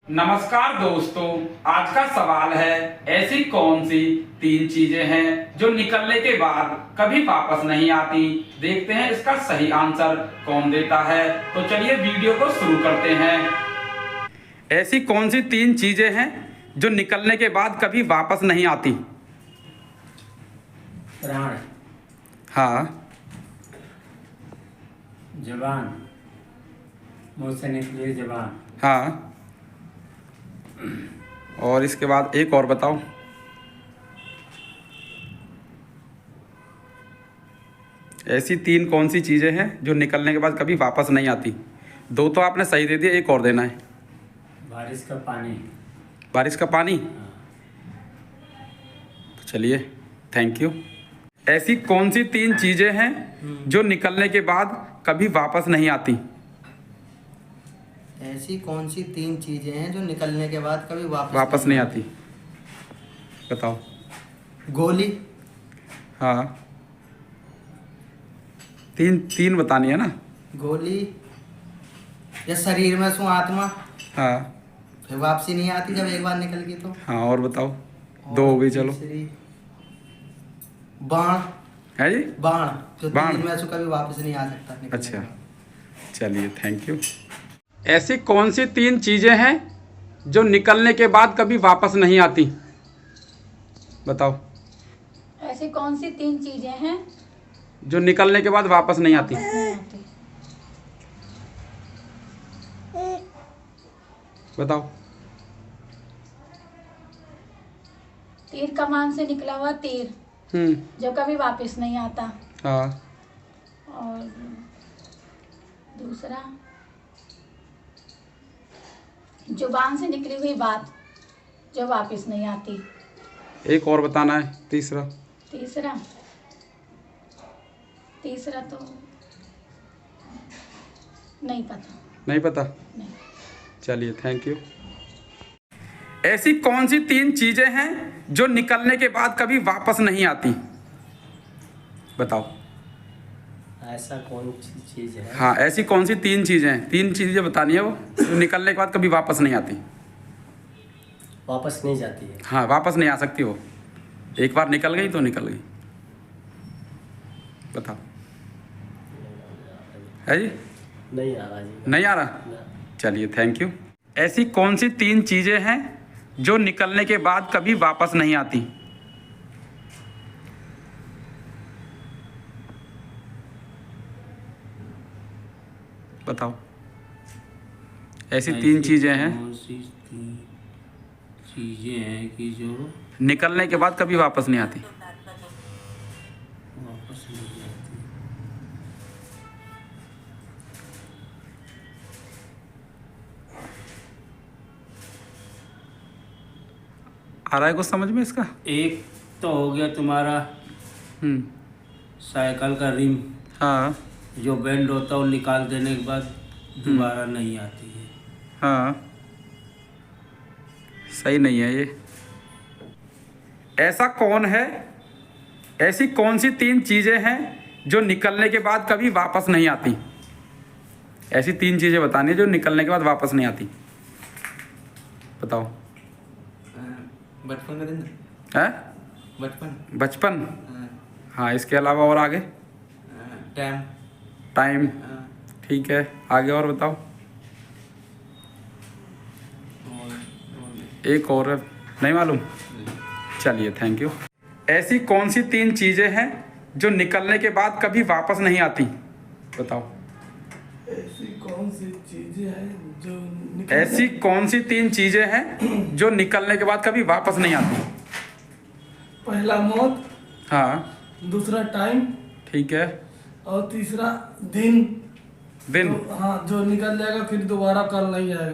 नमस्कार दोस्तों, आज का सवाल है ऐसी कौन सी तीन चीजें हैं जो निकलने के बाद कभी वापस नहीं आती। देखते हैं इसका सही आंसर कौन देता है। तो चलिए वीडियो को शुरू करते हैं। ऐसी कौन सी तीन चीजें हैं जो निकलने के बाद कभी वापस नहीं आती। प्राण, हाँ, जबान, मुंह से निकली जबान, हाँ, और इसके बाद एक और बताओ। ऐसी तीन कौन सी चीजें हैं जो निकलने के बाद कभी वापस नहीं आती। दो तो आपने सही दे दिया, एक और देना है। बारिश का पानी। बारिश का पानी। तो चलिए, थैंक यू। ऐसी कौन सी तीन चीजें हैं जो निकलने के बाद कभी वापस नहीं आती। ऐसी कौन सी तीन चीजें हैं जो निकलने के बाद कभी वापस नहीं आती, बताओ। गोली। हाँ, तीन बतानी है ना। गोली या शरीर में सो आत्मा, हाँ, फिर वापसी नहीं आती जब एक बार निकल गई तो। हाँ, और बताओ। दो हो गई, चलो। तीसरी, बाण। है जी, बाण जो बाण। तीर में सो कभी वापस नहीं आ सकता निकलने अच्छा, के बाद। चलिए, थैंक यू। ऐसी कौन सी तीन चीजें हैं जो निकलने के बाद कभी वापस नहीं आती, बताओ। ऐसी कौन सी तीन चीजें हैं जो निकलने के बाद वापस नहीं आती। नहीं आती? बताओ। तीर कमान से निकला हुआ तीर जो कभी वापस नहीं आता। हाँ, और दूसरा, जुबान से निकली हुई बात जो वापस नहीं आती। एक और बताना है। तीसरा। तीसरा तो नहीं पता। नहीं पता। नहीं। चलिए, थैंक यू। ऐसी कौन सी तीन चीजें हैं जो निकलने के बाद कभी वापस नहीं आती, बताओ। ऐसा कौन सी चीज है? हाँ, ऐसी कौन सी तीन चीजें हैं, तीन चीजें बतानी है वो जो निकलने के बाद कभी वापस नहीं आती। वापस नहीं जाती है। हाँ, वापस नहीं आ सकती वो। एक बार निकल गई तो निकल गई। बताओ। है जी? नहीं आ रहा जी। नहीं आ रहा। ना। चलिए, थैंक यू। ऐसी कौन सी तीन चीजें हैं जो निकलने के बाद कभी वापस नहीं आती। बताओ। ऐसी तीन चीजें हैं कौन सी तीन चीजें हैं कि जो निकलने के बाद कभी वापस नहीं आती। वापस नहीं आती। आ रहा है कुछ समझ में इसका। एक तो हो गया तुम्हारा साइकिल का रिम, हाँ, जो बेंड होता है वो निकाल देने के बाद दोबारा नहीं आती है। हाँ, सही नहीं है ये। ऐसा कौन है, ऐसी कौन सी तीन चीजें हैं जो निकलने के बाद कभी वापस नहीं आती। ऐसी तीन चीजें बतानी है जो निकलने के बाद वापस नहीं आती, बताओ। बचपन का दिन है? बचपन। हाँ। हाँ, इसके अलावा और आगे। टाइम। टाइम। ठीक है, आगे और बताओ। एक और है, नहीं मालूम। चलिए, थैंक यू। ऐसी कौन सी तीन चीजें हैं जो निकलने के बाद कभी वापस नहीं आती, बताओ। ऐसी कौन सी चीजें हैं जो ऐसी कौन सी तीन चीजें हैं जो निकलने के बाद कभी वापस नहीं आती। पहला मौत, हाँ, दूसरा टाइम, ठीक है। और तीसरा दिन। दिन। हाँ, जो निकल जाएगा फिर दोबारा कल नहीं आएगा।